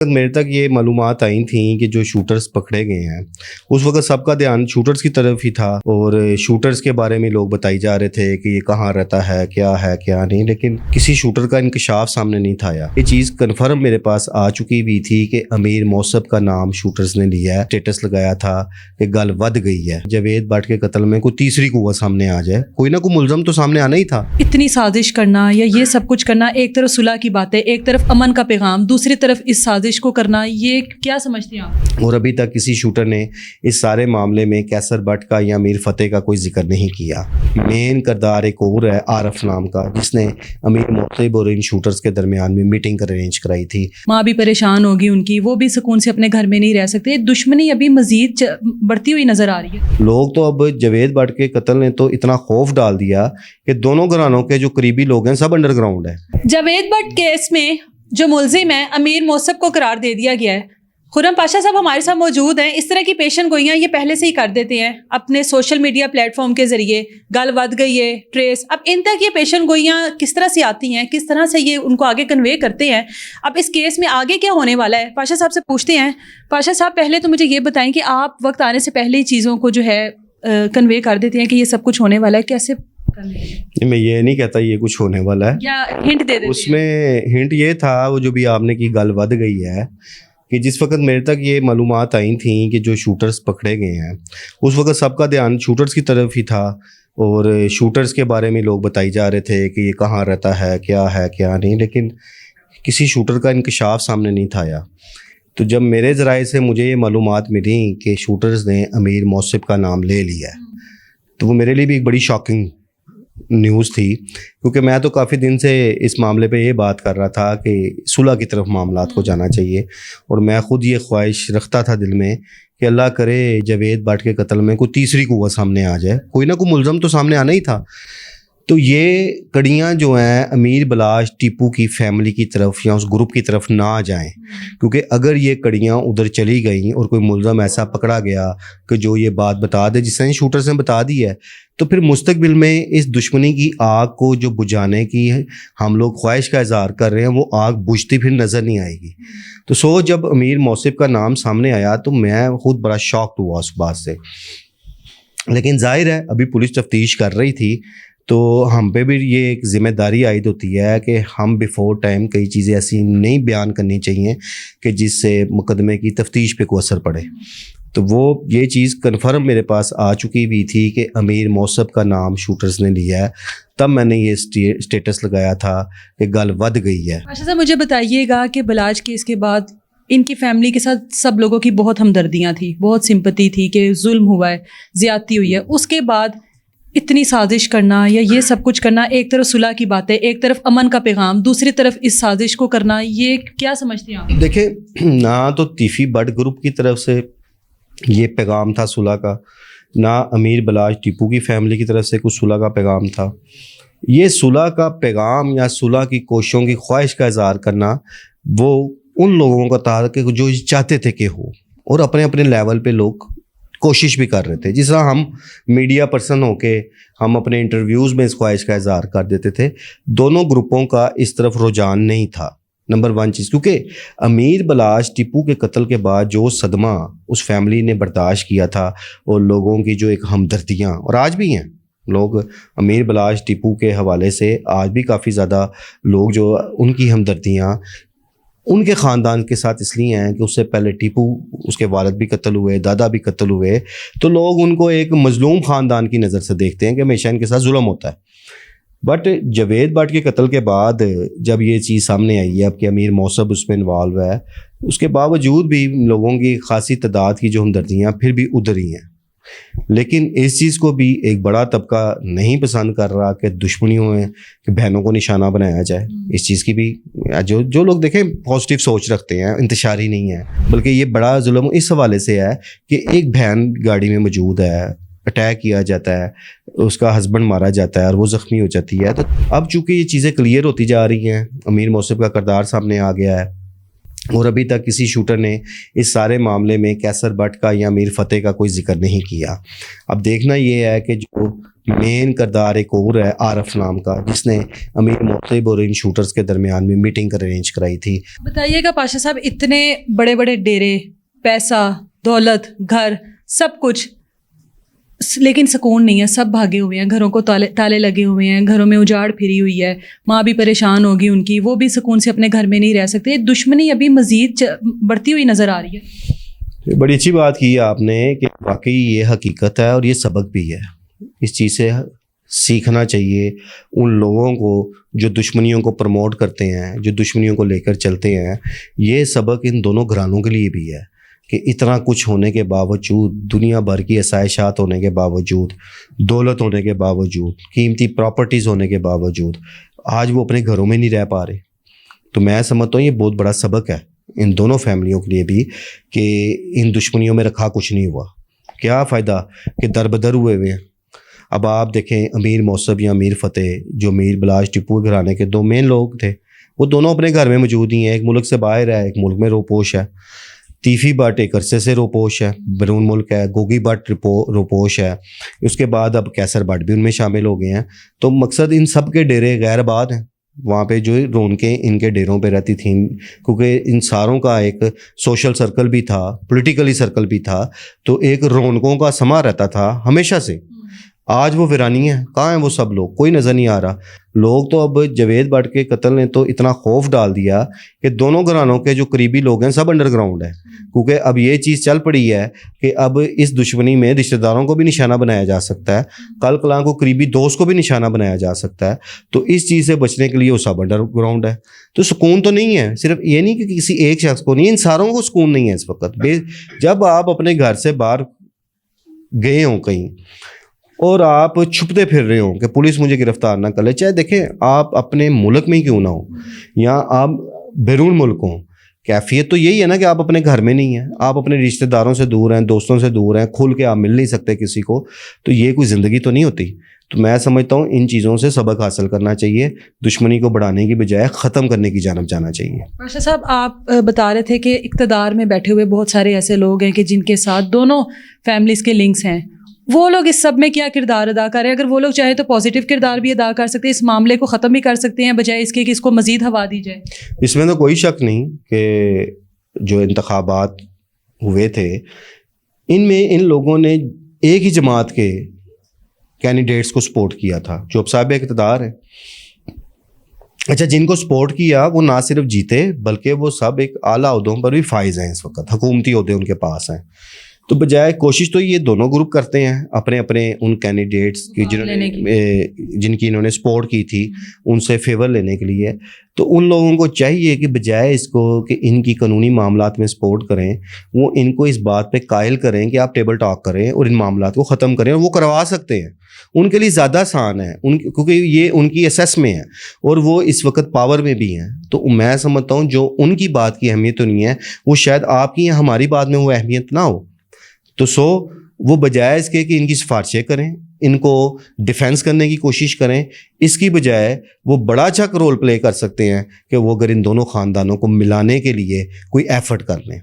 मेरे तक ये मालूमात आई थी कि जो शूटर्स पकड़े गए हैं उस वक्त सबका ध्यान शूटर्स की तरफ ही था और शूटर्स के बारे में लोग बताई जा रहे थे कि ये कहाँ रहता है क्या नहीं, लेकिन किसी शूटर का इंकशाफ सामने नहीं था आया। ये चीज़ कन्फर्म मेरे पास आ चुकी भी थी कि अमीर मौसब का नाम शूटर्स ने लिया है, स्टेटस लगाया था कि गल वध गई है। जावेद भट्ट के कत्ल में कोई तीसरी कुव्वत सामने आ जाए, कोई ना कोई मुलजम तो सामने आना ही था। इतनी साजिश करना या ये सब कुछ करना, एक तरफ सुलह की बातें, एक तरफ अमन का पैगाम, दूसरी तरफ इस साजिश को करना, ये क्या समझती हैं आप? और अभी तक किसी शूटर ने इस सारे मामले में कैसर भट्ट का या मीर फतेह का कोई जिक्र नहीं किया। मेन किरदार एक और है आरफ नाम का, जिसने अमीर मोहसिब और इन शूटर्स के दरमियान में मीटिंग अरेंज कराई थी। माँ भी परेशान होगी उनकी, वो भी सुकून से अपने घर में नहीं रह सकते। दुश्मनी अभी मजीद बढ़ती हुई नजर आ रही है। लोग तो अब जावेद भट्ट के कत्ल ने तो इतना खौफ डाल दिया कि दोनों घरानों के जो करीबी लोग हैं सब अंडरग्राउंड है। जावेद भट्ट केस में जो मुलजिम है अमीर मौसब को करार दे दिया गया है। खुर्रम पाशा साहब हमारे साथ मौजूद हैं। इस तरह की पेशन गोइयाँ ये पहले से ही कर देते हैं अपने सोशल मीडिया प्लेटफॉर्म के ज़रिए, गल वध गई है, ट्रेस। अब इन तक ये पेशन गोइयाँ किस तरह से आती हैं, किस तरह से ये उनको आगे कन्वे करते हैं? अब इस केस में आगे क्या होने वाला है, पाशा साहब से पूछते हैं। पाशा साहब, पहले तो मुझे ये बताएं कि आप वक्त आने से पहले ही चीज़ों को जो है कन्वे कर देते हैं कि ये सब कुछ होने वाला है, कैसे? मैं ये नहीं कहता ये कुछ होने वाला है, या हिंट दे देते हैं? उसमें हिंट ये था, वो जो भी आपने की गल वध गई है, कि जिस वक्त मेरे तक ये मालूमात आई थी कि जो शूटर्स पकड़े गए हैं उस वक्त सबका ध्यान शूटर्स की तरफ ही था और शूटर्स के बारे में लोग बताई जा रहे थे कि ये कहाँ रहता है क्या नहीं, लेकिन किसी शूटर का इंकशाफ सामने नहीं था आया। तो जब मेरे ज़राए से मुझे ये मालूमात मिली कि शूटर्स ने अमीर मौसिब का नाम ले लिया है, तो वो मेरे लिए भी एक बड़ी शॉकिंग न्यूज़ थी, क्योंकि मैं तो काफ़ी दिन से इस मामले पे ये बात कर रहा था कि सुलह की तरफ मामलात को जाना चाहिए। और मैं ख़ुद ये ख्वाहिश रखता था दिल में कि अल्लाह करे जावेद भट्ट के कत्ल में कोई तीसरी कुव्वत सामने आ जाए, कोई ना कोई मुलजम तो सामने आना ही था। तो ये कड़ियाँ जो हैं अमीर बलाश टीपू की फैमिली की तरफ या उस ग्रुप की तरफ ना आ जाएं, क्योंकि अगर ये कड़ियाँ उधर चली गईं और कोई मुलज़म ऐसा पकड़ा गया कि जो ये बात बता दे जिसने शूटर्स ने बता दी है, तो फिर मुस्तकबिल में इस दुश्मनी की आग को जो बुझाने की हम लोग ख्वाहिश का इज़हार कर रहे हैं, वो आग बुझती फिर नज़र नहीं आएगी। तो जब अमीर मौसिब का नाम सामने आया तो मैं खुद बड़ा शॉक्ड हुआ उस बात से। लेकिन जाहिर है अभी पुलिस तफ्तीश कर रही थी, तो हम पे भी ये एक ज़िम्मेदारी आयद होती है कि हम बिफ़ोर टाइम कई चीज़ें ऐसी नहीं बयान करनी चाहिए कि जिससे मुकदमे की तफ्तीश पे कोई असर पड़े। तो वो ये चीज़ कन्फर्म मेरे पास आ चुकी भी थी कि अमीर मौसब का नाम शूटर्स ने लिया है, तब मैंने ये स्टेटस लगाया था कि गल वध गई है। अच्छा साहब, मुझे बताइएगा कि बलाज केस के बाद इनकी फैमिली के साथ सब लोगों की बहुत हमदर्दियाँ थी, बहुत सिंपति थी कि जुल्म हुआ है, ज़्यादती हुई है। उसके बाद इतनी साजिश करना या ये सब कुछ करना, एक तरफ सुलह की बातें, एक तरफ अमन का पैगाम, दूसरी तरफ इस साजिश को करना, ये क्या समझती हैं आप? देखें, ना तो तीफी भट्ट ग्रुप की तरफ से ये पैगाम था सुलह का, ना अमीर बलाश टीपू की फैमिली की तरफ से कुछ सुलह का पैगाम था। ये सुलह का पैगाम या सुलह की कोशिशों की ख्वाहिश का इज़हार करना वो उन लोगों का था कि जो चाहते थे कि हो, और अपने अपने लेवल पे लोग कोशिश भी कर रहे थे। जिस तरह हम मीडिया पर्सन होके हम अपने इंटरव्यूज़ में इस ख्वाहिश का इज़हार कर देते थे, दोनों ग्रुपों का इस तरफ रुझान नहीं था। नंबर वन चीज़, क्योंकि अमीर बलाश टीपू के कत्ल के बाद जो सदमा उस फैमिली ने बर्दाश्त किया था और लोगों की जो एक हमदर्दियाँ, और आज भी हैं लोग अमीर बलाश टीपू के हवाले से, आज भी काफ़ी ज़्यादा लोग जो उनकी हमदर्दियाँ उनके ख़ानदान के साथ इसलिए हैं कि उससे पहले टीपू, उसके वालिद भी कत्ल हुए, दादा भी कत्ल हुए, तो लोग उनको एक मजलूम ख़ानदान की नज़र से देखते हैं कि हमेशा इनके साथ जुल्म होता है। बट जावेद भट्ट के कत्ल के बाद जब ये चीज़ सामने आई है अब कि अमीर मौसब उसमें इन्वॉल्व है, उसके बावजूद भी लोगों की खासी तादाद की जो हमदर्दियाँ फिर भी उधर ही हैं। लेकिन इस चीज़ को भी एक बड़ा तबका नहीं पसंद कर रहा कि दुश्मनियों में कि बहनों को निशाना बनाया जाए। इस चीज़ की भी जो लोग देखें पॉजिटिव सोच रखते हैं, इंतशारी नहीं है, बल्कि ये बड़ा जुल्म इस हवाले से है कि एक बहन गाड़ी में मौजूद है, अटैक किया जाता है, उसका हस्बैंड मारा जाता है और वो ज़ख्मी हो जाती है। तो अब चूँकि ये चीज़ें क्लियर होती जा रही हैं, अमीर मौसिब का किरदार सामने आ गया है, اور ابھی تک کسی شوٹر نے اس سارے معاملے میں کیسر بٹ کا یا امیر فتح کا کوئی ذکر نہیں کیا. اب دیکھنا یہ ہے کہ جو مین کردار ایک اور ہے عارف نام کا، جس نے امیر محتب اور ان شوٹرز کے درمیان میں میٹنگ ارینج کرائی تھی. بتائیے گا پاشا صاحب، اتنے بڑے بڑے ڈیرے، پیسہ، دولت، گھر، سب کچھ، لیکن سکون نہیں ہے. سب بھاگے ہوئے ہیں، گھروں کو تالے لگے ہوئے ہیں، گھروں میں اجاڑ پھری ہوئی ہے، ماں بھی پریشان ہوگی ان کی، وہ بھی سکون سے اپنے گھر میں نہیں رہ سکتے. دشمنی ابھی مزید بڑھتی ہوئی نظر آ رہی ہے. بڑی اچھی بات کی ہے آپ نے کہ واقعی یہ حقیقت ہے اور یہ سبق بھی ہے. اس چیز سے سیکھنا چاہیے ان لوگوں کو جو دشمنیوں کو پروموٹ کرتے ہیں، جو دشمنیوں کو لے کر چلتے ہیں. یہ سبق ان دونوں گھرانوں کے لیے بھی ہے کہ اتنا کچھ ہونے کے باوجود، دنیا بھر کی آسائشات ہونے کے باوجود، دولت ہونے کے باوجود، قیمتی پراپرٹیز ہونے کے باوجود آج وہ اپنے گھروں میں نہیں رہ پا رہے. تو میں سمجھتا ہوں یہ بہت بڑا سبق ہے ان دونوں فیملیوں کے لیے بھی کہ ان دشمنیوں میں رکھا کچھ نہیں ہوا. کیا فائدہ کہ در بدر ہوئے ہوئے ہیں. اب آپ دیکھیں امیر موصب یا امیر فتح، جو میر بلاش ٹپو گھرانے کے دو مین لوگ تھے، وہ دونوں اپنے گھر میں موجود ہی ہیں. ایک ملک سے باہر ہے، ایک ملک میں روپوش ہے. تیفی بٹ ایک عرصے سے روپوش ہے، بیرون ملک ہے. گوگی بٹ روپوش ہے. اس کے بعد اب کیسر بٹ بھی ان میں شامل ہو گئے ہیں. تو مقصد ان سب کے ڈیرے غیر آباد ہیں. وہاں پہ جو رونقیں ان کے ڈیروں پہ رہتی تھیں، کیونکہ ان ساروں کا ایک سوشل سرکل بھی تھا، پولیٹیکلی سرکل بھی تھا، تو ایک رونقوں کا سما رہتا تھا ہمیشہ سے. آج وہ ویرانی ہے. کہاں ہیں وہ سب لوگ؟ کوئی نظر نہیں آ رہا. لوگ تو اب جاوید بٹ کے قتل نے تو اتنا خوف ڈال دیا کہ دونوں گھرانوں کے جو قریبی لوگ ہیں سب انڈر گراؤنڈ ہے. کیونکہ اب یہ چیز چل پڑی ہے کہ اب اس دشمنی میں رشتہ داروں کو بھی نشانہ بنایا جا سکتا ہے، کل کلاں کو قریبی دوست کو بھی نشانہ بنایا جا سکتا ہے. تو اس چیز سے بچنے کے لیے وہ سب انڈر گراؤنڈ ہے. تو سکون تو نہیں ہے. صرف یہ نہیں کہ کسی ایک شخص کو نہیں، ان ساروں کو سکون نہیں ہے اس وقت. جب آپ اپنے گھر سے باہر گئے ہوں کہیں اور آپ چھپتے پھر رہے ہوں کہ پولیس مجھے گرفتار نہ کر لے، چاہے دیکھیں آپ اپنے ملک میں ہی کیوں نہ ہو یا آپ بیرون ملک ہوں، کیفیت تو یہی ہے نا کہ آپ اپنے گھر میں نہیں ہیں، آپ اپنے رشتہ داروں سے دور ہیں، دوستوں سے دور ہیں، کھل کے آپ مل نہیں سکتے کسی کو. تو یہ کوئی زندگی تو نہیں ہوتی. تو میں سمجھتا ہوں ان چیزوں سے سبق حاصل کرنا چاہیے، دشمنی کو بڑھانے کی بجائے ختم کرنے کی جانب جانا چاہیے. پاشا صاحب، آپ بتا رہے تھے کہ اقتدار میں بیٹھے ہوئے بہت سارے ایسے لوگ ہیں کہ جن کے ساتھ دونوں فیملیز کے لنکس ہیں. وہ لوگ اس سب میں کیا کردار ادا کر رہے ہیں؟ اگر وہ لوگ چاہیں تو پازیٹیو کردار بھی ادا کر سکتے ہیں، اس معاملے کو ختم بھی کر سکتے ہیں، بجائے اس کے کہ اس کو مزید ہوا دی جائے. اس میں تو کوئی شک نہیں کہ جو انتخابات ہوئے تھے ان میں ان لوگوں نے ایک ہی جماعت کے کینڈیڈیٹس کو سپورٹ کیا تھا جو اب صاحب اقتدار ہیں. اچھا، جن کو سپورٹ کیا وہ نہ صرف جیتے بلکہ وہ سب ایک اعلیٰ عہدوں پر بھی فائز ہیں. اس وقت حکومتی عہدے ان کے پاس ہیں. تو بجائے کوشش تو یہ دونوں گروپ کرتے ہیں اپنے اپنے ان کینڈیڈیٹس کی جن کی انہوں نے سپورٹ کی تھی ان سے فیور لینے کے لیے. تو ان لوگوں کو چاہیے کہ بجائے اس کو کہ ان کی قانونی معاملات میں سپورٹ کریں، وہ ان کو اس بات پہ قائل کریں کہ آپ ٹیبل ٹاک کریں اور ان معاملات کو ختم کریں. اور وہ کروا سکتے ہیں. ان کے لیے زیادہ آسان ہے کیونکہ یہ ان کی اسیس میں ہے اور وہ اس وقت پاور میں بھی ہیں. تو میں سمجھتا ہوں جو ان کی بات کی اہمیت تو نہیں ہے، وہ شاید آپ کی یا ہماری بات میں وہ اہمیت نہ ہو. تو وہ بجائے اس کے کہ ان کی سفارشیں کریں، ان کو ڈیفینس کرنے کی کوشش کریں، اس کی بجائے وہ بڑا اچھا رول پلے کر سکتے ہیں کہ وہ اگر ان دونوں خاندانوں کو ملانے کے لیے کوئی ایفرٹ کر لیں.